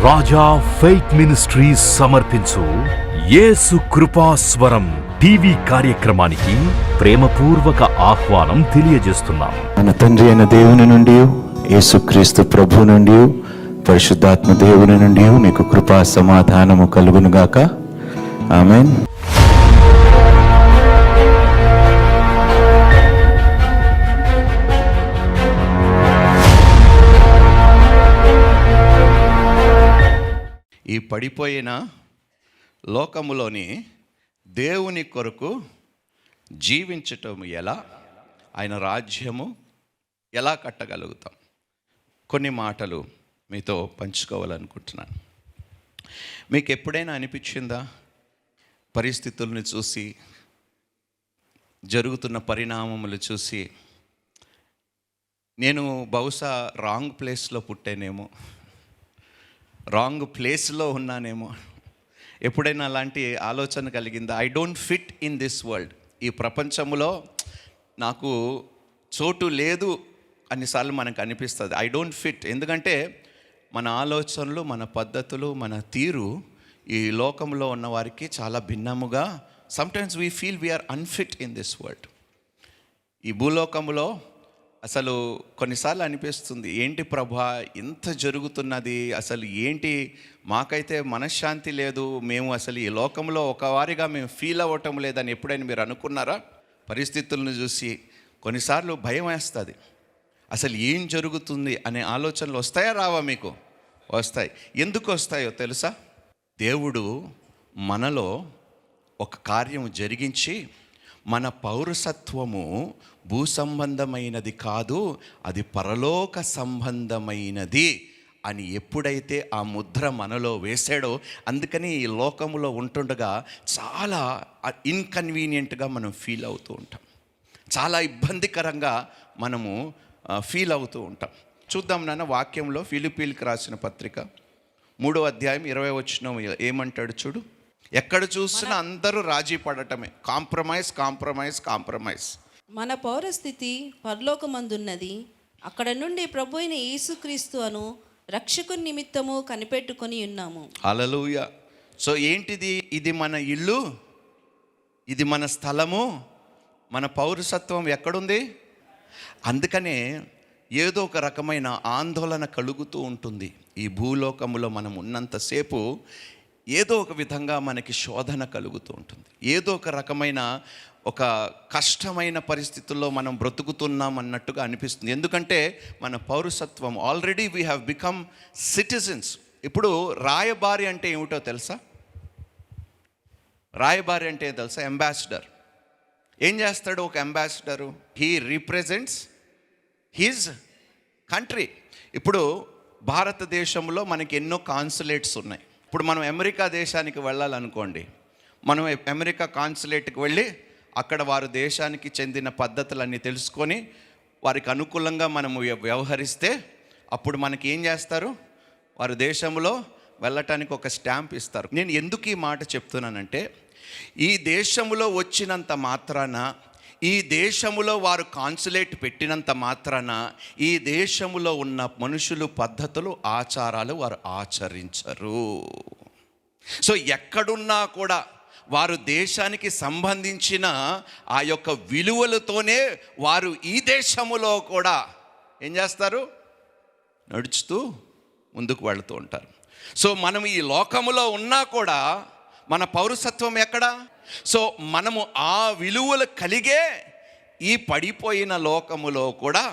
రాజా faith ministries సమర్పించు యేసు కృపాస్వరం TV కార్యక్రమానికి ప్రేమపూర్వక ఆహ్వానం తెలియజేస్తున్నాం. మన తండ్రి అయిన దేవుని నుండి, యేసుక్రీస్తు ప్రభు నుండి, పరిశుద్ధాత్మ దేవుని నుండి మీకు కృపా సమాధానము కలుగును గాక. ఆమేన్. ఈ పడిపోయిన లోకములోని దేవుని కొరకు జీవించటం ఎలా, ఆయన రాజ్యము ఎలా కట్టగలుగుతాం, కొన్ని మాటలు మీతో పంచుకోవాలనుకుంటున్నాను. మీకు ఎప్పుడైనా అనిపించిందా, పరిస్థితులను చూసి, జరుగుతున్న పరిణామములు చూసి, నేను బహుశా రాంగ్ ప్లేస్లో పుట్టానేమో, రాంగ్ ప్లేస్లో ఉన్నానేమో? ఎప్పుడైనా అలాంటి ఆలోచన కలిగిందా? I don't fit in this world, ఈ ప్రపంచంలో నాకు చోటు లేదు అన్నిసార్లు మనకు అనిపిస్తుంది. I don't fit. ఎందుకంటే మన ఆలోచనలు, మన పద్ధతులు, మన తీరు ఈ లోకంలో ఉన్న వారికి చాలా భిన్నముగా, sometimes we feel we are unfit in this world. ఈ భూలోకంలో అసలు కొన్నిసార్లు అనిపిస్తుంది, ఏంటి ప్రభా ఇంత జరుగుతున్నది, అసలు ఏంటి, మాకైతే మనశ్శాంతి లేదు, మేము అసలు ఈ లోకంలో ఒకవారిగా మేము ఫీల్ అవ్వటం లేదని ఎప్పుడైనా మీరు అనుకున్నారా? పరిస్థితులను చూసి కొన్నిసార్లు భయం వేస్తుంది. అసలు ఏం జరుగుతుంది అనే ఆలోచనలు వస్తాయా, రావా? మీకు వస్తాయి. ఎందుకు వస్తాయో తెలుసా? దేవుడు మనలో ఒక కార్యం జరిగించి, మన పౌరసత్వము భూ సంబంధమైనది కాదు, అది పరలోక సంబంధమైనది అని ఎప్పుడైతే ఆ ముద్ర మనలో వేసాడో, అందుకని ఈ లోకములో ఉంటుండగా చాలా ఇన్కన్వీనియంట్గా మనం ఫీల్ అవుతూ ఉంటాం, చాలా ఇబ్బందికరంగా మనము ఫీల్ అవుతూ ఉంటాం. చూద్దాం నాన్న, వాక్యంలో ఫిలిప్పీలకు రాసిన పత్రిక 3వ అధ్యాయం 20వ వచనం ఏమంటాడు చూడు. ఎక్కడ చూసినా అందరూ రాజీ పడటమే, కాంప్రమైజ్ కాంప్రమైజ్ కాంప్రమైజ్. మన పౌరస్థితి పరలోకమందున్నది, అక్కడ నుండి ప్రభు అయిన యేసుక్రీస్తు అను రక్షకుని నిమిత్తము కనిపెట్టుకొని ఉన్నాము. హల్లెలూయా. సో ఏంటిది? ఇది మన ఇల్లు, ఇది మన స్థలము, మన పౌరసత్వం ఎక్కడుంది? అందుకనే ఏదో ఒక రకమైన ఆందోళన కలుగుతూ ఉంటుంది. ఈ భూలోకములో మనం ఉన్నంతసేపు ఏదో ఒక విధంగా మనకి శోధన కలుగుతూ ఉంటుంది, ఏదో ఒక రకమైన ఒక కష్టమైన పరిస్థితుల్లో మనం బ్రతుకుతున్నాం అన్నట్టుగా అనిపిస్తుంది. ఎందుకంటే మన పౌరసత్వం already we have become citizens. ఇప్పుడు రాయబారి అంటే ఏమిటో తెలుసా? రాయబారి అంటే తెలుసా? అంబాసిడర్. ఏం చేస్తాడు ఒక ambassador? He represents his country. ఇప్పుడు భారతదేశంలో మనకి ఎన్నో కాన్సులేట్స్ ఉన్నాయి. ఇప్పుడు మనం అమెరికా దేశానికి వెళ్ళాలనుకోండి, మనం అమెరికా కాన్సులేట్కి వెళ్ళి అక్కడ వారి దేశానికి చెందిన పద్ధతులన్నీ తెలుసుకొని వారికి అనుకూలంగా మనము వ్యవహరిస్తే అప్పుడు మనకి ఏం చేస్తారు? వారి దేశంలో వెళ్ళటానికి ఒక స్టాంప్ ఇస్తారు. నేను ఎందుకు ఈ మాట చెప్తున్నానంటే, ఈ దేశంలో వచ్చినంత మాత్రాన, ఈ దేశములో వారు కాన్సులేట్ పెట్టినంత మాత్రాన ఈ దేశములో ఉన్న మనుషులు, పద్ధతులు, ఆచారాలు వారు ఆచరించరు. సో ఎక్కడున్నా కూడా వారు దేశానికి సంబంధించిన ఆ యొక్క విలువలతోనే వారు ఈ దేశములో కూడా ఏం చేస్తారు? నడుచుతూ ముందుకు వెళుతూ ఉంటారు. సో మనం ఈ లోకములో ఉన్నా కూడా మన పౌరసత్వం ఎక్కడ? సో మనము ఆ విలువలు కలిగే ఈ పడిపోయిన లోకములో కూడా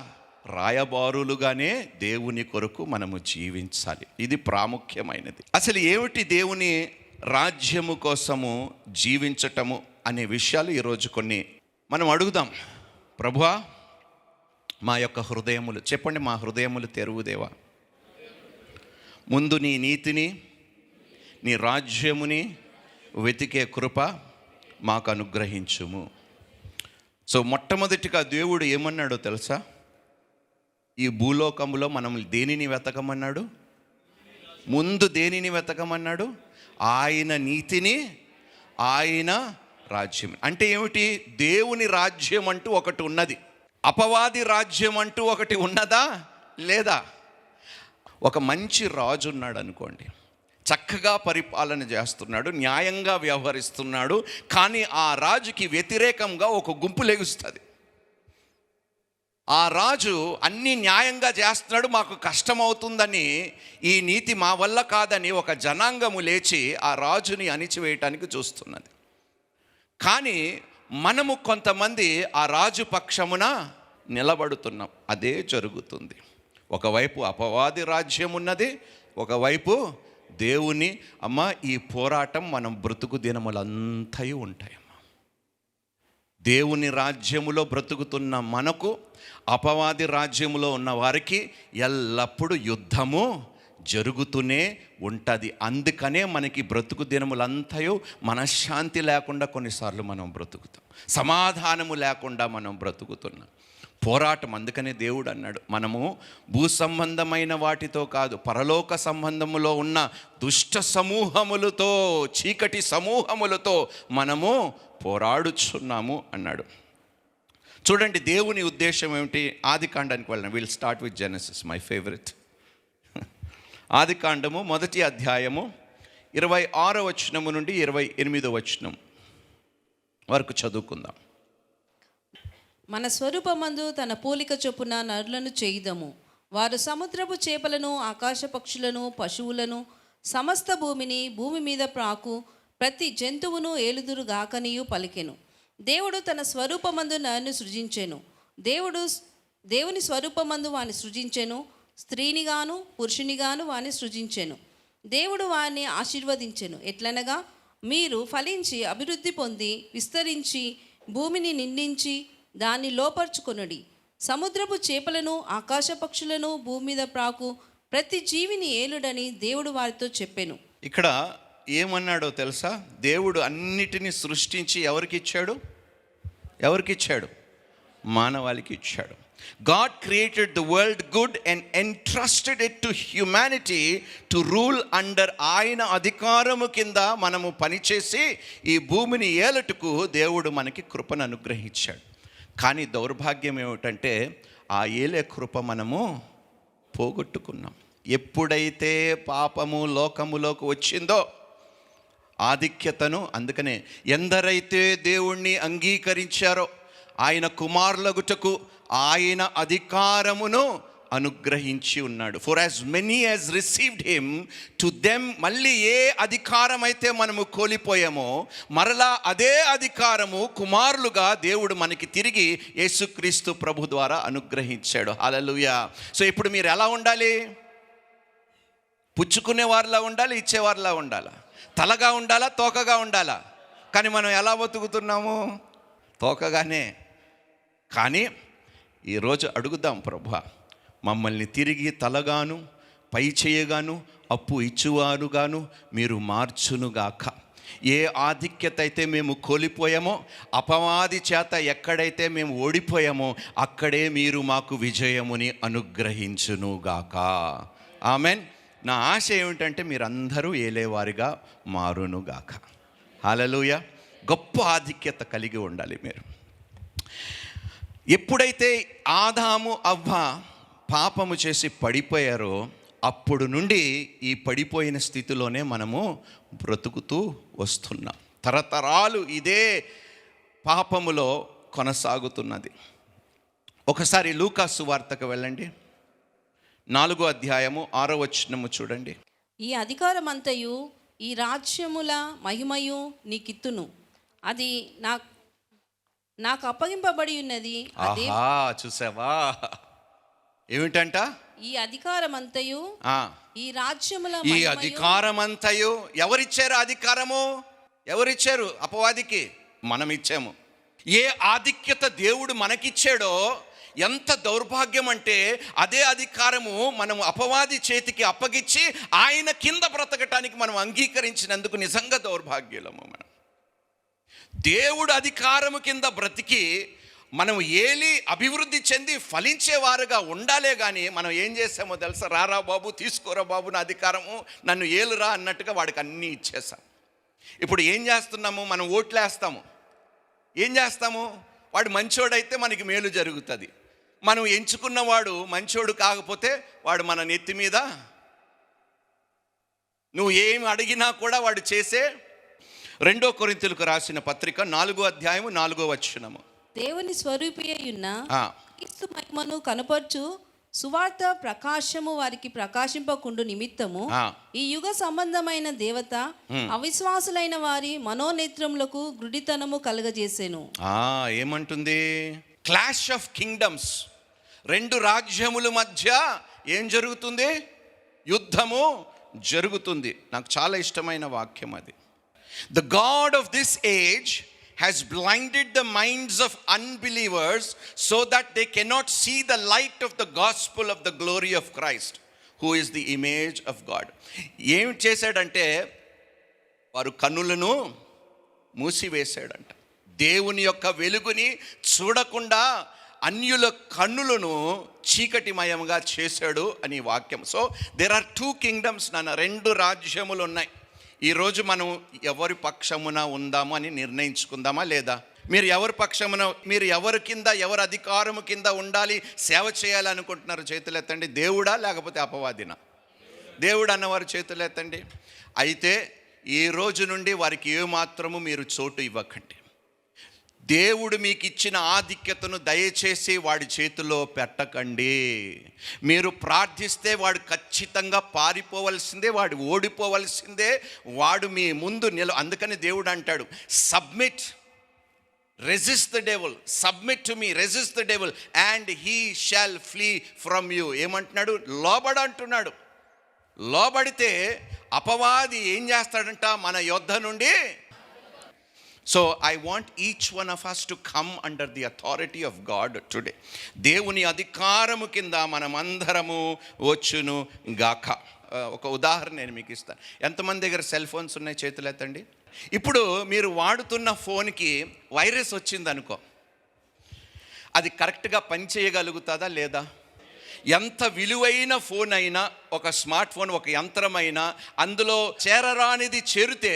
రాయబారులుగానే దేవుని కొరకు మనము జీవించాలి. ఇది ప్రాముఖ్యమైనది. అసలు ఏమిటి దేవుని రాజ్యము కోసము జీవించటము అనే విషయాలు ఈరోజు కొన్ని మనం అడుగుదాం. ప్రభువా, మా యొక్క హృదయములు, చెప్పండి, మా హృదయములు తెరువుదేవా, ముందు నీ నీతిని, నీ రాజ్యముని వెతికే కృప మాకు అనుగ్రహించుము. సో మొట్టమొదటిగా దేవుడు ఏమన్నాడో తెలుసా? ఈ భూలోకంలో మనం దేనిని వెతకమన్నాడు? ముందు దేనిని వెతకమన్నాడు? ఆయన నీతిని, ఆయన రాజ్యం. అంటే ఏమిటి? దేవుని రాజ్యం అంటూ ఒకటి ఉన్నది, అపవాది రాజ్యం అంటూ ఒకటి ఉన్నదా లేదా? ఒక మంచి రాజు ఉన్నాడు అనుకోండి, చక్కగా పరిపాలన చేస్తున్నాడు, న్యాయంగా వ్యవహరిస్తున్నాడు. కానీ ఆ రాజుకి వ్యతిరేకంగా ఒక గుంపు లెగుస్తుంది. ఆ రాజు అన్నీ న్యాయంగా చేస్తున్నాడు, మాకు కష్టమవుతుందని, ఈ నీతి మా వల్ల కాదని ఒక జనాంగము లేచి ఆ రాజుని అణిచివేయటానికి చూస్తున్నది. కానీ మనము కొంతమంది ఆ రాజు పక్షమున నిలబడుతున్నాం. అదే జరుగుతుంది. ఒకవైపు అపవాది రాజ్యం ఉన్నది, ఒకవైపు దేవుని. ఈ పోరాటం మనం బ్రతుకు దినములంతయు ఉంటాయమ్మా. దేవుని రాజ్యములో బ్రతుకుతున్న మనకు, అపవాది రాజ్యములో ఉన్న వారికి ఎల్లప్పుడూ యుద్ధము జరుగుతూనే ఉంటుంది. అందుకనే మనకి బ్రతుకు దినములంతయు మనశ్శాంతి లేకుండా కొన్నిసార్లు మనం బ్రతుకుతాం, సమాధానము లేకుండా మనం బ్రతుకుతున్నాం. పోరాటం. అందుకనే దేవుడు అన్నాడు, మనము భూ సంబంధమైన వాటితో కాదు, పరలోక సంబంధములో ఉన్న దుష్ట సమూహములతో, చీకటి సమూహములతో మనము పోరాడుచున్నాము అన్నాడు. చూడండి దేవుని ఉద్దేశం ఏమిటి. ఆదికాండానికి వెళ్ళిన, will start with Genesis, my favourite. ఆదికాండము 1వ అధ్యాయము 26వ వచనము నుండి 28వ వచనం వరకు చదువుకుందాం. మన స్వరూపమందు తన పోలిక చొప్పున నరులను చేయుదము. వారు సముద్రపు చేపలను, ఆకాశ పక్షులను, పశువులను, సమస్త భూమిని, భూమి మీద ప్రాకు ప్రతి జంతువును ఏలుదురు గాకనియు పలికెను. దేవుడు తన స్వరూపమందు నరుని సృజించెను. దేవుని స్వరూపమందు వాని సృజించెను, స్త్రీనిగాను పురుషునిగాను వాని సృజించెను. దేవుడు వారిని ఆశీర్వదించెను. ఎట్లనగా, మీరు ఫలించి అభివృద్ధి పొంది విస్తరించి భూమిని నిండించి దాన్ని లోపర్చుకొనుడి. సముద్రపు చేపలను, ఆకాశ పక్షులను, భూమి మీద ప్రాకు ప్రతి జీవిని ఏలుడని దేవుడు వారితో చెప్పెను. ఇక్కడ ఏమన్నాడో తెలుసా? దేవుడు అన్నిటినీ సృష్టించి ఎవరికి ఇచ్చాడు? మానవాళికి ఇచ్చాడు. God created the world good and entrusted it to humanity to rule under. ఆయన అధికారము కింద మనము పనిచేసి ఈ భూమిని ఏలుటకు దేవుడు మనకి కృపను అనుగ్రహించాడు. కానీ దౌర్భాగ్యం ఏమిటంటే ఆ ఏలే కృప మనము పోగొట్టుకున్నాం. ఎప్పుడైతే పాపము లోకములోకి వచ్చిందో ఆధిక్యతను, అందుకనే ఎందరైతే దేవుణ్ణి అంగీకరించారో ఆయన కుమారులగుటకు ఆయన అధికారమును అనుగ్రహించి ఉన్నాడు. For as many as received him to them. మళ్ళీ ఏ అధికారం అయితే మనము కోల్పోయామో మరలా అదే అధికారము కుమారులుగా దేవుడు మనకి తిరిగి యేసుక్రీస్తు ప్రభు ద్వారా అనుగ్రహించాడు. హల్లెలూయా. సో ఇప్పుడు మీరు ఎలా ఉండాలి? పుచ్చుకునే వారిలా ఉండాలి, ఇచ్చేవారిలా ఉండాలా? తలగా ఉండాలా, తోకగా ఉండాలా? కానీ మనం ఎలా బతుకుతున్నాము? తోకగానే. కానీ ఈరోజు అడుగుదాం, ప్రభువా మమ్మల్ని తిరిగి తలగాను పై చేయగాను అప్పు ఇచ్చువారుగాను మీరు మార్చునుగాక. ఏ ఆధిక్యత అయితే మేము కోల్పోయామో, అపవాది చేత ఎక్కడైతే మేము ఓడిపోయామో అక్కడే మీరు మాకు విజయముని అనుగ్రహించునుగాక. ఆమెన్. నా ఆశ ఏమిటంటే మీరందరూ ఏలేవారిగా మారునుగాక. హల్లెలూయా. గొప్ప ఆధిక్యత కలిగి ఉండాలి మీరు. ఎప్పుడైతే ఆదాము అవ్వ పాపము చేసి పడిపోయారో అప్పుడు నుండి ఈ పడిపోయిన స్థితిలోనే మనము బ్రతుకుతూ వస్తున్నాం. తరతరాలు ఇదే పాపములో కొనసాగుతున్నది. ఒకసారి లూకా సువార్తకు వెళ్ళండి, 4వ అధ్యాయము 6వ వచనము చూడండి. ఈ అధికారమంతయు ఈ రాజ్యముల మహిమయు నీకిత్తును, అది నాకు అప్పగింపబడి ఉన్నది. చూసావా ఏమిటంట? ఈ అధికారమంతయు ఈ రాజ్యముల ఈ అధికారమంతయు ఎవరిచ్చారు? అధికారము ఎవరిచ్చారు? అపవాదికి. మనం ఇచ్చాము. ఏ ఆధిక్యత దేవుడు మనకిచ్చాడో ఎంత దౌర్భాగ్యం అంటే అదే అధికారము మనం అపవాది చేతికి అప్పగిచ్చి ఆయన కింద బ్రతకటానికి మనం అంగీకరించినందుకు నిజంగా దౌర్భాగ్యులము. మనం దేవుడు అధికారము కింద బ్రతికి మనం ఏలి అభివృద్ధి చెంది ఫలించేవారుగా ఉండాలే కానీ మనం ఏం చేసామో తెలుసా? రారా బాబు, తీసుకోరా బాబు నా అధికారము, నన్ను ఏలురా అన్నట్టుగా వాడికి అన్నీ ఇచ్చేసాం. ఇప్పుడు ఏం చేస్తున్నాము? మనం ఓట్లేస్తాము. ఏం చేస్తాము? వాడు మంచోడైతే మనకి మేలు జరుగుతుంది. మనం ఎంచుకున్నవాడు మంచోడు కాకపోతే వాడు మన నెత్తి మీద నువ్వు ఏమి అడిగినా కూడా వాడు చేసే. 2 కొరింథీయులకు రాసిన పత్రిక 4వ అధ్యాయము 4వ వచనము. దేవుని స్వరూపి అయ్యున్న ఆ, క్రీస్తు మహిమను కనపరచు సువార్త ప్రకాశము వారికి ప్రకాశింపకుండు నిమిత్తము ఆ. ఈ యుగ సంబంధమైన దేవత అవిశ్వాసులైన వారి మనోనేత్రములకు గుడితనము కలగజేసెను. ఏమంటుంది? క్లాష్ ఆఫ్ కింగ్డమ్స్, 2 రాజ్యముల మధ్య ఏం జరుగుతుంది? యుద్ధము జరుగుతుంది. నాకు చాలా ఇష్టమైన వాక్యం అది. The God of this age has blinded the minds of unbelievers so that they cannot see the light of the gospel of the glory of Christ, who is the image of God. ఏం చేశాడంటే వారు కన్నులను మూసివేశాడంట. దేవుని యొక్క వెలుగుని చూడకుండా అన్యుల కన్నులను చీకటిమయంగా చేశాడు అని వాక్యం. సో దేర్ ఆర్ 2 కింగ్డమ్స్ నాన్న, 2 రాజ్యములు ఉన్నాయి. ఈరోజు మనం ఎవరి పక్షమున ఉందాము అని నిర్ణయించుకుందామా లేదా? మీరు ఎవరి పక్షమున, మీరు ఎవరి కింద, ఎవరి అధికారము కింద ఉండాలి, సేవ చేయాలనుకుంటున్నారు? చేతులు ఎత్తండి. దేవుడా లేకపోతే అపవాదినా? దేవుడు అన్నవారు చేతులు ఎత్తండి. అయితే ఈ రోజు నుండి వారికి ఏమాత్రము మీరు చోటు ఇవ్వకండి. దేవుడు మీకు ఇచ్చిన ఆధిక్యతను దయచేసి వాడి చేతిలో పెట్టకండి. మీరు ప్రార్థిస్తే వాడు ఖచ్చితంగా పారిపోవలసిందే, వాడు ఓడిపోవలసిందే, వాడు మీ ముందు అందుకని దేవుడు అంటాడు, submit, resist the devil, submit to me, resist the devil and he shawl flea from you. ఏమంటున్నాడు? లోబడు అంటున్నాడు. లోబడితే అపవాది ఏం చేస్తాడంట? మన యుద్ధ నుండి. So I want each one of us to come under the authority of God today. దేవుని అధికారము కింద మనమందరము వచ్చును గాక. ఒక ఉదాహరణ నేను మీకు ఇస్తాను. ఎంతమంది దగ్గర సెల్ ఫోన్స్ ఉన్నాయి? చేతులు ఎత్తండి. ఇప్పుడు మీరు వాడుతున్న ఫోన్కి వైరస్ వచ్చిందనుకో, అది కరెక్ట్గా పనిచేయగలుగుతుందా లేదా? ఎంత విలువైన ఫోన్ అయినా, ఒక స్మార్ట్ ఫోన్, ఒక యంత్రమైనా, అందులో చేరరానిది చేరితే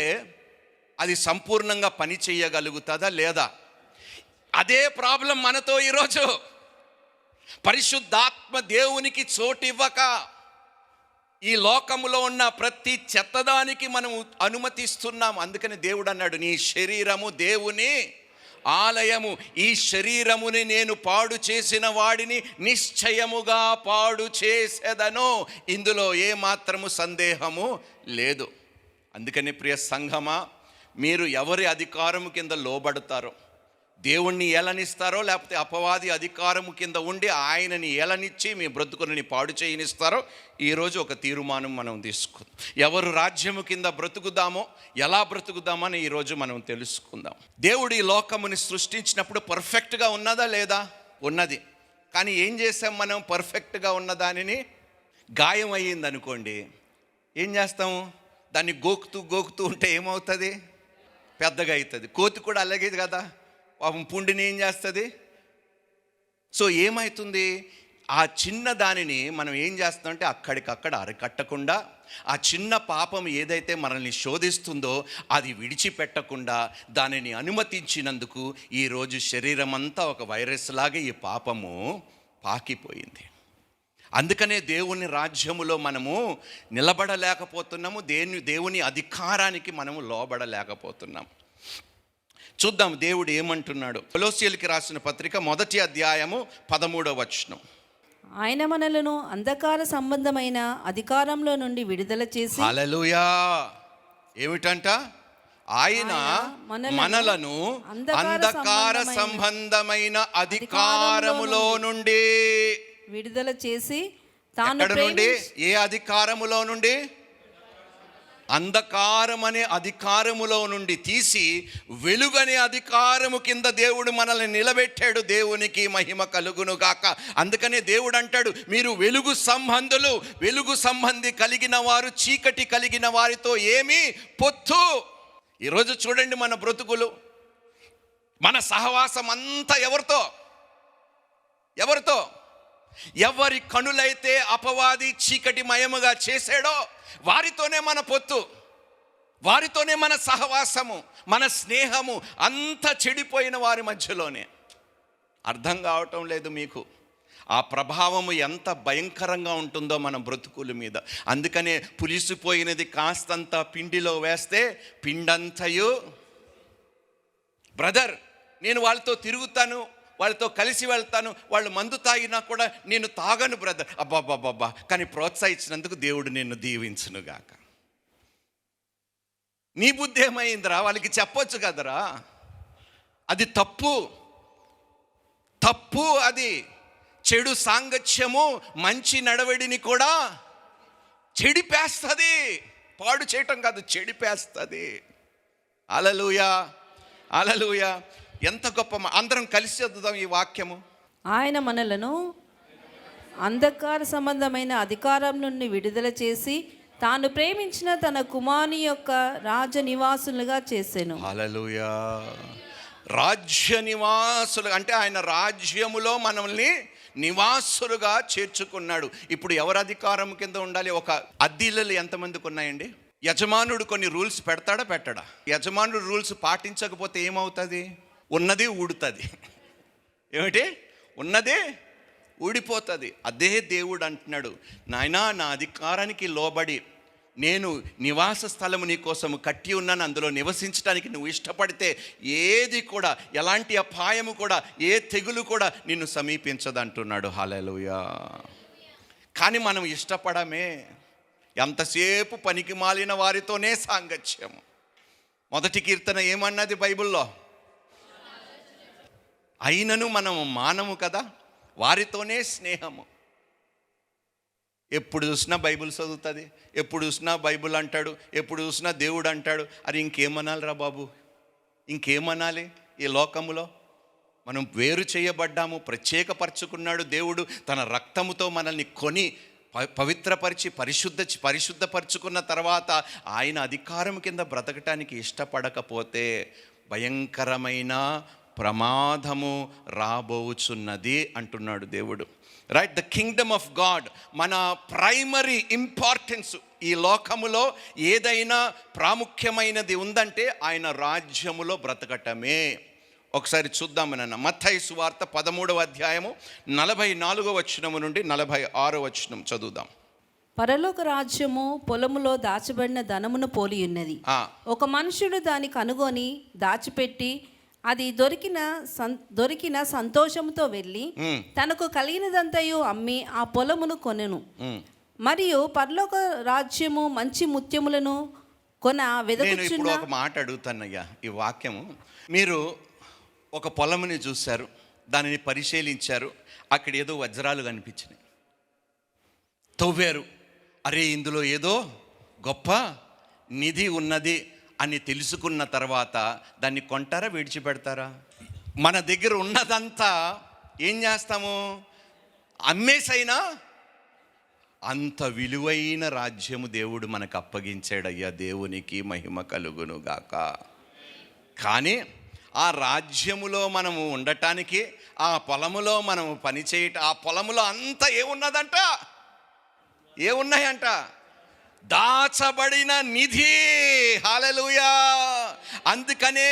అది సంపూర్ణంగా పని చేయగలుగుతుందా లేదా? అదే ప్రాబ్లం మనతో ఈరోజు. పరిశుద్ధాత్మ దేవునికి చోటు ఇవ్వక ఈ లోకములో ఉన్న ప్రతి చెత్తదానికి మనం అనుమతిస్తున్నాం. అందుకని దేవుడు అన్నాడు, నీ శరీరము దేవుని ఆలయము, ఈ శరీరముని నేను పాడు చేసిన వాడిని నిశ్చయముగా పాడు చేసేదను, ఇందులో ఏమాత్రము సందేహము లేదు. అందుకని ప్రియ సంఘమా, మీరు ఎవరి అధికారము కింద లోబడతారో, దేవుణ్ణి ఏలనిస్తారో లేకపోతే అపవాది అధికారము కింద ఉండి ఆయనని ఏలనిచ్చి మీ బ్రతుకుని పాడు చేయనిస్తారో, ఈరోజు ఒక తీర్మానం మనం తీసుకుందాం. ఎవరు రాజ్యము కింద బ్రతుకుదామో, ఎలా బ్రతుకుదామని ఈరోజు మనం తెలుసుకుందాం. దేవుడు ఈ లోకముని సృష్టించినప్పుడు పర్ఫెక్ట్గా ఉన్నదా లేదా? ఉన్నది. కానీ ఏం చేసాం మనం? పర్ఫెక్ట్గా ఉన్న దానిని గాయం అయ్యింది అనుకోండి, ఏం చేస్తాము? దాన్ని గోకుతూ ఉంటే ఏమవుతుంది? పెద్దగా అవుతుంది. కోతి కూడా అలాగే కదా, పాపం పుండిని ఏం చేస్తుంది? సో ఏమవుతుంది? ఆ చిన్న దానిని మనం ఏం చేస్తామంటే అక్కడికక్కడ అరికట్టకుండా, ఆ చిన్న పాపం ఏదైతే మనల్ని శోధిస్తుందో అది విడిచిపెట్టకుండా దానిని అనుమతించినందుకు ఈరోజు శరీరం అంతా ఒక వైరస్ లాగా ఈ పాపము పాకిపోయింది. అందుకనే దేవుని రాజ్యములో మనము నిలబడలేకపోతున్నాము, దేవుని అధికారానికి మనము లోబడలేకపోతున్నాము. చూద్దాం దేవుడు ఏమంటున్నాడు. కొలొస్సీయులకు రాసిన పత్రిక 1వ అధ్యాయము 13వ వచనం. ఆయన మనలను అంధకార సంబంధమైన అధికారంలో నుండి విడుదల చేసి, హల్లెలూయా. ఏమిటంట? ఆయన మనలను అంధకార సంబంధమైన అధికారములో నుండి విడుదల చేసి, ఎక్కడ నుండి? ఏ అధికారములో నుండి? అంధకారం అనే అధికారములో నుండి తీసి వెలుగనే అధికారము కింద దేవుడు మనల్ని నిలబెట్టాడు. దేవునికి మహిమ కలుగును గాక. అందుకనే దేవుడు అంటాడు, మీరు వెలుగు సంబంధులు, వెలుగు సంబంధి కలిగిన వారు చీకటి కలిగిన వారితో ఏమీ పొత్తు. ఈరోజు చూడండి మన బ్రతుకులు, మన సహవాసం అంతా ఎవరితో? ఎవరి కనులైతే అపవాది చీకటి మయముగా చేశాడో వారితోనే మన పొత్తు, వారితోనే మన సహవాసము, మన స్నేహము అంతా చెడిపోయిన వారి మధ్యలోనే. అర్థం కావటం లేదు మీకు. ఆ ప్రభావము ఎంత భయంకరంగా ఉంటుందో మన బ్రతుకుల మీద. అందుకనే పులిసిపోయినది కాస్తంత పిండిలో వేస్తే పిండంతయు. బ్రదర్, నేను వాళ్ళతో తిరుగుతాను, వాళ్ళతో కలిసి వెళ్తాను, వాళ్ళు మందు తాగినా కూడా నేను తాగను బ్రదర్. అబ్బాబ్బాబ్బా, కానీ ప్రోత్సహించినందుకు దేవుడు నిన్ను దీవించునుగాక. నీ బుద్ధి ఏమైందిరా? వాళ్ళకి చెప్పొచ్చు కదరా. అది తప్పు, తప్పు. అది చెడు సాంగత్యము మంచి నడవడిని కూడా చెడిపేస్తుంది. పాడు చేయటం కాదు, చెడిపేస్తుంది. హల్లెలూయా, హల్లెలూయా. ఎంత గొప్ప అందరం కలిసి చదువుదాం ఈ వాక్యము. ఆయన మనలను అంధకార సంబంధమైన అధికారం నుండి విడుదల చేసి తాను ప్రేమించిన తన కుమారుని యొక్క రాజ నివాసులుగా చేసెను. హల్లెలూయా. రాజ్య నివాసులు అంటే ఆయన రాజ్యములో మనల్ని నివాసులుగా చేర్చుకున్నాడు. ఇప్పుడు ఎవరి అధికారం కింద ఉండాలి? ఒక అద్దెలు ఎంతమందికి ఉన్నాయండి? యజమానుడు కొన్ని రూల్స్ పెడతాడా పెట్టడా? యజమానుడు రూల్స్ పాటించకపోతే ఏమవుతుంది? ఉన్నది ఊడుతుంది. ఏమిటి? ఉన్నది ఊడిపోతుంది. అదే దేవుడు అంటున్నాడు, నాయనా నా అధికారానికి లోబడి నేను నివాస స్థలము నీ కోసం కట్టి ఉన్నాను, అందులో నివసించడానికి నువ్వు ఇష్టపడితే ఏది కూడా, ఎలాంటి అపాయము కూడా, ఏ తెగులు కూడా నిన్ను సమీపించదంటున్నాడు. హల్లెలూయా. కానీ మనం ఇష్టపడమే. ఎంతసేపు పనికి మాలిన వారితోనే సాంగత్యము. మొదటి కీర్తన ఏమన్నది బైబిల్లో? అయినను మనము మానము కదా, వారితోనే స్నేహము. ఎప్పుడు చూసినా బైబిల్ చదువుతుంది, ఎప్పుడు చూసినా బైబిల్ అంటాడు, ఎప్పుడు చూసినా దేవుడు అంటాడు. అది ఇంకేమనాలి రా బాబు? ఇంకేమనాలి? ఈ లోకములో మనం వేరు చేయబడ్డాము, ప్రత్యేకపరచుకున్నాడు దేవుడు. తన రక్తముతో మనల్ని కొని పవిత్రపరిచి పరిశుద్ధపరచుకున్న తర్వాత ఆయన అధికారం కింద బ్రతకటానికి ఇష్టపడకపోతే భయంకరమైన ప్రమాదము రాబోచున్నది అంటున్నాడు దేవుడు. Right, the Kingdom of God. మన ప్రైమరీ ఇంపార్టెన్స్ ఈ లోకములో ఏదైనా ప్రాముఖ్యమైనది ఉందంటే ఆయన రాజ్యములో బ్రతకటమే. ఒకసారి చూద్దాం నాన్న. మత్తయి సువార్త 13వ అధ్యాయము 44వ వచనము నుండి 46వ వచనం చదువుదాం. పరలోక రాజ్యము పొలములో దాచబడిన ధనమును పోలి ఉన్నది. ఒక మనుషుడు దాన్ని కనుగొని దాచిపెట్టి అది దొరికిన సంతోషంతో వెళ్ళి తనకు కలిగినదంతయు అమ్మి ఆ పొలమును కొనెను. మరియు పరలోక రాజ్యము మంచి ముత్యములను వెదకుచున్న. ఇప్పుడు ఒక మాట అడుగుతానయ్యా, ఈ వాక్యము. మీరు ఒక పొలముని చూశారు, దానిని పరిశీలించారు, అక్కడ ఏదో వజ్రాలు కనిపించినాయి, తవ్వారు. అరే, ఇందులో ఏదో గొప్ప నిధి ఉన్నది అని తెలుసుకున్న తర్వాత దాన్ని కొంటారా, విడిచిపెడతారా? మన దగ్గర ఉన్నదంతా ఏం చేస్తాము? అమ్మేసైనా అంత విలువైన రాజ్యము దేవుడు మనకు అప్పగించాడయ్యా. దేవునికి మహిమ కలుగును గాక. కానీ ఆ రాజ్యములో మనము ఉండటానికి, ఆ పొలములో మనము పనిచేయటం, ఆ పొలములో అంతా ఏమున్నదంట? ఏమున్నాయంట? దాచబడిన నిధి. హల్లెలూయా. అందుకనే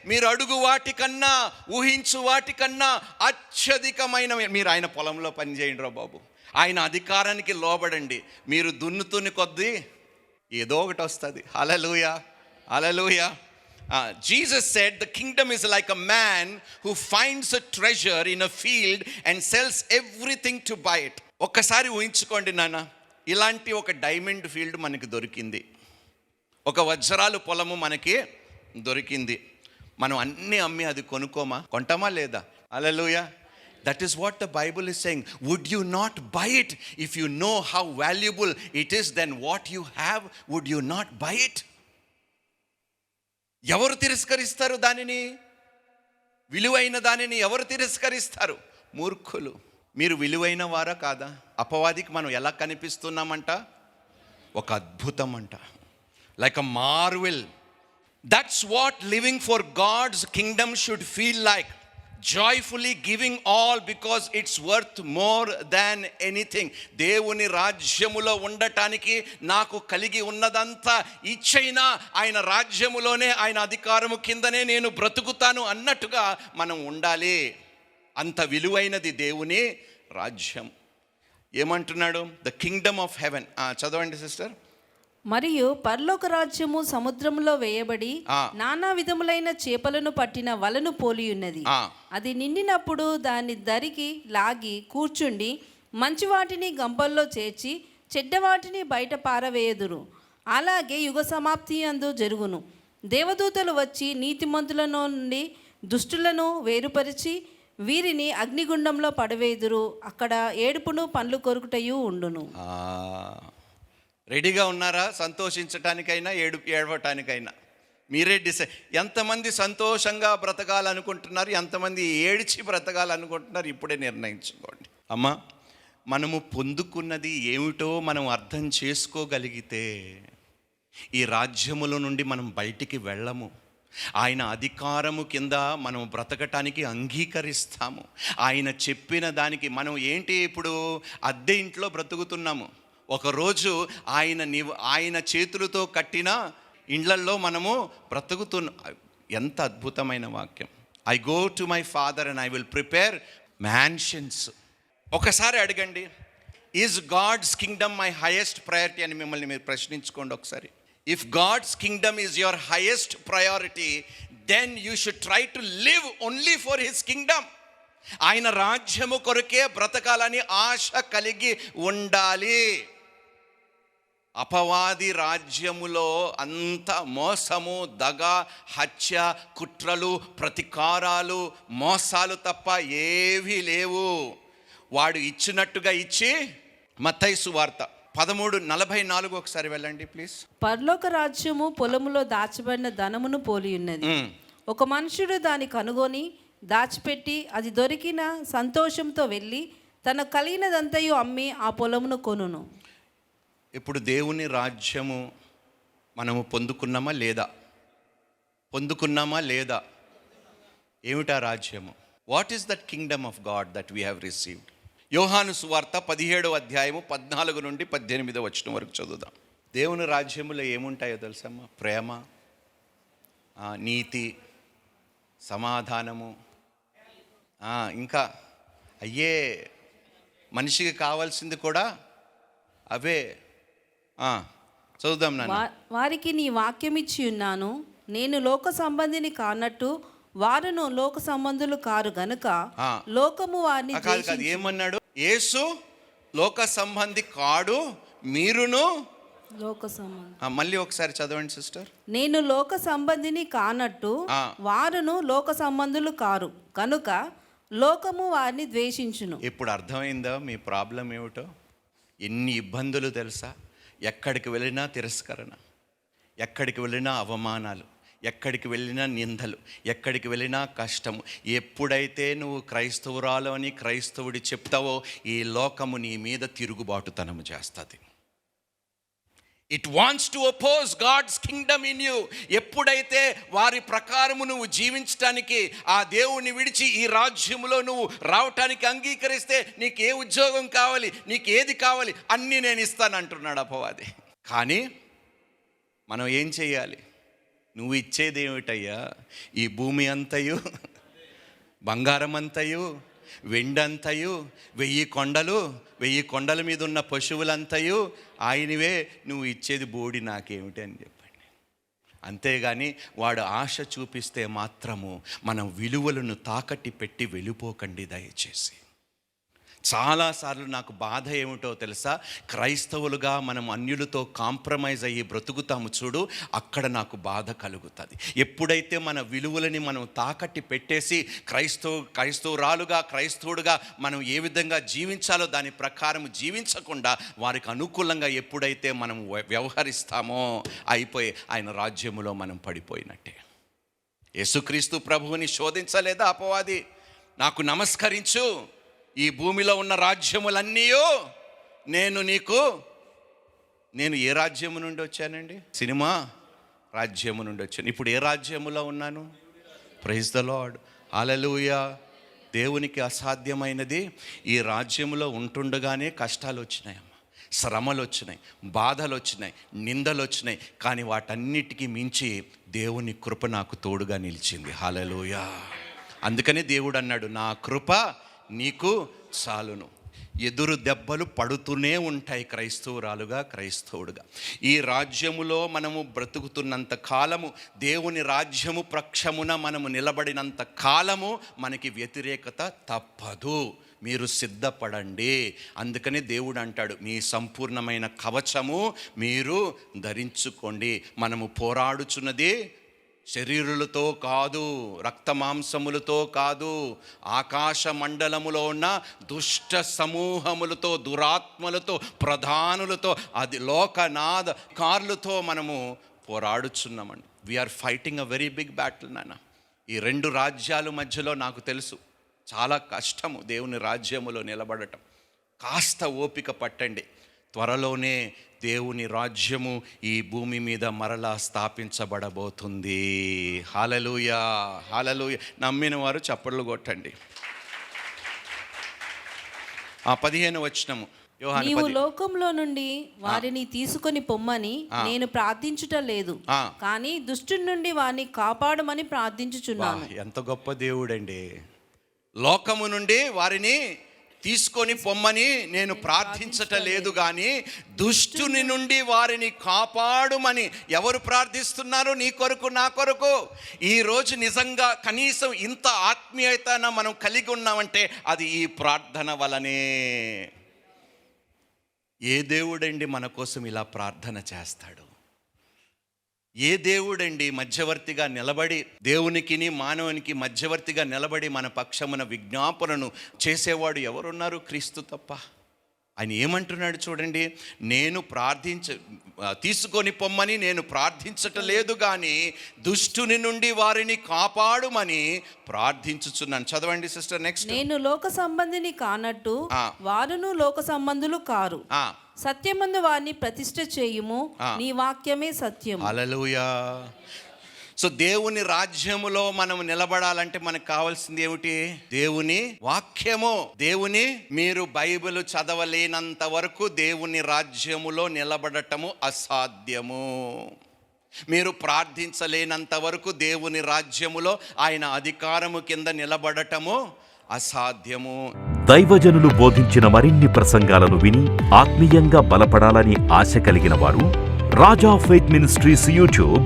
మీరు అడుగు వాటికన్నా, ఊహించు వాటికన్నా అత్యధికమైన మీరు ఆయన పొలంలో పనిచేయండి రా బాబు. ఆయన అధికారానికి లోబడండి. మీరు దున్నుతుని కొద్దీ ఏదో ఒకటి వస్తుంది. హల్లెలూయా, హల్లెలూయా. Jesus said the kingdom is like a man who finds a treasure in a field and sells everything to buy it. ఒక్కసారి ఊహించుకోండి నాన్న, ఇలాంటి ఒక డైమండ్ ఫీల్డ్ మనకి దొరికింది, ఒక వజ్రాలు పొలము మనకి దొరికింది. మనం అన్నీ అమ్మి అది కొంటామా లేదా? హల్లెలూయా. That is what the Bible is saying. Would you not buy it? If you know how valuable it is, then what you have, would you not buy it? ఎవరు తిరస్కరిస్తారు దానిని? విలువైన దానిని ఎవరు తిరస్కరిస్తారు? మూర్ఖులు. మీరు విలువైన వారా కాదా? అపవాదికి మనం ఎలా కనిపిస్తున్నామంట? ఒక అద్భుతం అంట, like a marvel. That's what living for God's kingdom should feel like. Joyfully giving all because it's worth more than anything. దేవుని రాజ్యములో ఉండటానికి నాకు కలిగి ఉన్నదంతా ఇచ్చైనా ఆయన రాజ్యములోనే, ఆయన అధికారము కిందనే నేను బ్రతుకుతాను అన్నట్టుగా మనం ఉండాలి. అంత విలువైనది దేవుని రాజ్యం. ఏమంటున్నాడు? The Kingdom of haven. చదవండి సిస్టర్. మరియు పరలోక రాజ్యము సముద్రంలో వేయబడి నానా విధములైన చేపలను పట్టిన వలను పోలియున్నది. అది నిండినప్పుడు దాన్ని దరికి లాగి కూర్చుండి మంచి వాటిని గంపల్లో చేర్చి చెడ్డవాటిని బయట పారవేయుదురు. అలాగే యుగ సమాప్తి అందు జరుగును. దేవదూతలు వచ్చి నీతిమంతుల నుండి దుష్టులను వేరుపరిచి వీరిని అగ్నిగుండంలో పడవేయుదురు. అక్కడ ఏడుపును పండ్లు కొరుకుటయు ఉండును. రెడీగా ఉన్నారా? సంతోషించటానికైనా ఏడవటానికైనా మీరే డిసైడ్. ఎంతమంది సంతోషంగా బ్రతకాలనుకుంటున్నారు, ఎంతమంది ఏడ్చి బ్రతకాలనుకుంటున్నారు, ఇప్పుడే నిర్ణయించుకోండి. అమ్మా, మనము పొందుకున్నది ఏమిటో మనం అర్థం చేసుకోగలిగితే ఈ రాజ్యముల నుండి మనం బయటికి వెళ్ళము. ఆయన అధికారము కింద మనం బ్రతకటానికి అంగీకరిస్తాము. ఆయన చెప్పిన దానికి మనం ఏంటి, ఇప్పుడు అద్దె ఇంట్లో బ్రతుకుతున్నాము. ఒకరోజు ఆయన చేతులతో కట్టిన ఇండ్లల్లో మనము బ్రతుకుతున్నాం. ఎంత అద్భుతమైన వాక్యం. I go to my father and I will prepare mansions. ఒకసారి అడగండి, is God's kingdom my highest priority అని మిమ్మల్ని మీరు ప్రశ్నించుకోండి ఒకసారి. If God's kingdom is your highest priority, then you should try to live only for his kingdom. ఆయన రాజ్యము కొరకే బ్రతకాలని ఆశ కలిగి ఉండాలి. అపవాది రాజ్యములో అంత మోసము, దగ, హత్య, కుట్రలు, ప్రతీకారాలు, మోసాలు తప్ప ఏవీ లేవు. వాడు ఇచ్చినట్టుగా ఇచ్చి, మత్తయి సువార్త 13:44 ఒకసారి వెళ్ళండి ప్లీజ్. పరలోక రాజ్యము పొలములో దాచబడిన ధనమును పోలి ఉన్నది. ఒక మనుషుడు దాన్ని కనుగొని దాచిపెట్టి అది దొరికిన సంతోషంతో వెళ్ళి తన కలిగినదంతయు అమ్మి ఆ పొలమును కొనును. ఇప్పుడు దేవుని రాజ్యము మనము పొందుకున్నామా లేదా? పొందుకున్నామా లేదా? ఏమిటా రాజ్యము? What is that Kingdom of God that we have received? యోహాను సువార్త 17వ అధ్యాయము 14 నుండి 18వ వచనం వరకు చదువుదాం. దేవుని రాజ్యములో ఏముంటాయో తెలుసమ్మా? ప్రేమ, నీతి, సమాధానము, ఇంకా అయ్యే మనిషికి కావాల్సింది కూడా అవే. చదువుదాం నాన్న. వారికి నీ వాక్యం ఇచ్చి ఉన్నాను, నేను లోక సంబంధిని కానట్టు వారును లోక సంబంధులు కారు గనుక లోకము వారిని కాదు. ఏమన్నాడు? యేసు లోక సంబంధి కాడు, మీరును లోక సంబంధి. మళ్ళీ ఒకసారి చదవండి సిస్టర్. నేను లోక సంబంధిని కానట్టు వారును లోక సంబంధులు కారు కనుక లోకము వారిని ద్వేషించును. ఇప్పుడు అర్థమైందా మీ ప్రాబ్లం ఏమిటో? ఎన్ని ఇబ్బందులు తెలుసా? ఎక్కడికి వెళ్ళినా తిరస్కరణ, ఎక్కడికి వెళ్ళినా అవమానాలు, ఎక్కడికి వెళ్ళినా నిందలు, ఎక్కడికి వెళ్ళినా కష్టము. ఎప్పుడైతే నువ్వు క్రైస్తవురాలు అని క్రైస్తవుడి చెప్తావో ఈ లోకము నీ మీద తిరుగుబాటుతనము చేస్తుంది. It wants to oppose God's kingdom in you. ఎప్పుడైతే వారి ప్రకారము నువ్వు జీవించటానికి, ఆ దేవుని విడిచి ఈ రాజ్యములో నువ్వు రావటానికి అంగీకరిస్తే నీకు ఏ ఉద్యోగం కావాలి, నీకు ఏది కావాలి అన్నీ నేను ఇస్తాను అంటున్నాడు అపవాది. కానీ మనం ఏం చేయాలి? నువ్వు ఇచ్చేది ఏమిటయ్యా? ఈ భూమి అంతయు, బంగారం అంతయు, వెండంతయు, 1000 కొండల మీద ఉన్న పశువులంతయు ఆయనవే. నువ్వు ఇచ్చేది బోడి నాకేమిటి అని చెప్పండి. అంతేగాని వాడు ఆశ చూపిస్తే మాత్రము మనం విలువలను తాకట్టి పెట్టి వెళ్ళిపోకండి దయచేసి. చాలాసార్లు నాకు బాధ ఏమిటో తెలుసా? క్రైస్తవులుగా మనం అన్యులతో కాంప్రమైజ్ అయ్యి బ్రతుకుతాము చూడు, అక్కడ నాకు బాధ కలుగుతుంది. ఎప్పుడైతే మన విలువలని మనం తాకట్టి పెట్టేసి క్రైస్తవురాలుగా క్రైస్తవుడుగా మనం ఏ విధంగా జీవించాలో దాని ప్రకారం జీవించకుండా వారికి అనుకూలంగా ఎప్పుడైతే మనం వ్యవహరిస్తామో అయిపోయి ఆయన రాజ్యములో మనం పడిపోయినట్టే. యేసుక్రీస్తు ప్రభువుని శోధించలేదా అపవాది? నాకు నమస్కరించు, ఈ భూమిలో ఉన్న రాజ్యములన్నీ నేను ఏ రాజ్యము నుండి వచ్చానండి? సినిమా రాజ్యము నుండి వచ్చాను. ఇప్పుడు ఏ రాజ్యములో ఉన్నాను? ప్రైజ్ ద లార్డ్, హల్లెలూయా. దేవునికి అసాధ్యమైనది ఈ రాజ్యములో ఉంటుండగానే కష్టాలు వచ్చినాయమ్మ, శ్రమలు వచ్చినాయి, బాధలు వచ్చినాయి, నిందలు వచ్చినాయి. కానీ వాటన్నిటికీ మించి దేవుని కృప నాకు తోడుగా నిలిచింది. హల్లెలూయా. అందుకని దేవుడు అన్నాడు, నా కృప నీకు చాలును. ఎదురు దెబ్బలు పడుతూనే ఉంటాయి క్రైస్తవురాలుగా, క్రైస్తవుడుగా. ఈ రాజ్యములో మనము బ్రతుకుతున్నంత కాలము, దేవుని రాజ్యము పక్షమున మనము నిలబడినంత కాలము మనకి వ్యతిరేకత తప్పదు. మీరు సిద్ధపడండి. అందుకని దేవుడు అంటాడు, మీ సంపూర్ణమైన కవచము మీరు ధరించుకోండి. మనము పోరాడుచున్నది శరీరులతో కాదు, రక్త మాంసములతో కాదు, ఆకాశ మండలములో ఉన్న దుష్ట సమూహములతో, దురాత్మలతో, ప్రధానులతో, అది లోకనాథ కార్లతో మనము పోరాడుచున్నామండి. We are fighting a very big battle నాన్న. ఈ రెండు రాజ్యాల మధ్యలో నాకు తెలుసు చాలా కష్టము దేవుని రాజ్యములో నిలబడటం. కాస్త ఓపిక పట్టండి. త్వరలోనే దేవుని రాజ్యము ఈ భూమి మీద మరలా స్థాపించబడబోతుంది. హల్లెలూయా, హల్లెలూయా. నమ్మిన వారు చప్పట్లు కొట్టండి. 15వ వచనము, యోహాను నీవు 10. లోకంలో నుండి వారిని తీసుకొని పొమ్మని నేను ప్రార్థించుట లేదు, కానీ దుష్టుని నుండి వారిని కాపాడమని ప్రార్థించుచున్నాను. ఎంత గొప్ప దేవుడండి. లోకము నుండి వారిని తీసుకొని పొమ్మని నేను ప్రార్థించటలేదు, కానీ దుష్టుని నుండి వారిని కాపాడుమని. ఎవరు ప్రార్థిస్తున్నారు? నీ కొరకు, నా కొరకు. ఈరోజు నిజంగా కనీసం ఇంత ఆత్మీయత మనం కలిగి ఉన్నామంటే అది ఈ ప్రార్థన వలనే. ఏ దేవుడండి మన కోసం ఇలా ప్రార్థన చేస్తాడు? ఏ దేవుడండి మధ్యవర్తిగా నిలబడి, దేవునికిని మానవునికి మధ్యవర్తిగా నిలబడి మన పక్షమున విజ్ఞాపనను చేసేవాడు ఎవరున్నారు? క్రీస్తు తప్ప. ఆయన ఏమంటున్నాడు చూడండి, నేను తీసుకొని పొమ్మని నేను ప్రార్థించటం లేదు, కానీ దుష్టుని నుండి వారిని కాపాడుమని ప్రార్థించుచున్నాను. చదవండి సిస్టర్ నెక్స్ట్. నేను లోక సంబంధిని కానట్టు వారును లోక సంబంధులు కారు. సత్యమందు వారిని ప్రతిష్ఠ చేయుము, నీ వాక్యమే సత్యం. హల్లెలూయా. సో దేవుని రాజ్యములో మనం నిలబడాలంటే మనకు కావాల్సింది ఏమిటి? దేవుని వాక్యము. మీరు బైబిల్ చదవలేనంత వరకు దేవుని రాజ్యములో నిలబడటము అసాధ్యము. మీరు ప్రార్థించలేనంత వరకు దేవుని రాజ్యములో ఆయన అధికారము కింద నిలబడటము అసాధ్యము. దైవజనులు బోధించిన మరిన్ని ప్రసంగాలను విని ఆత్మీయంగా బలపడాలని ఆశ కలిగిన వారు Raja faith ministries YouTube,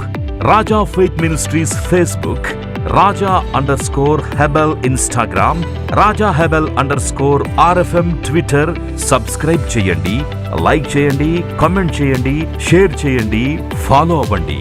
Raja faith ministries Facebook, Raja Hebel Instagram, Raja Hebel RFM Twitter subscribe చేయండి, లైక్ చేయండి, కామెంట్ చేయండి, షేర్ చేయండి, ఫాలో అవ్వండి.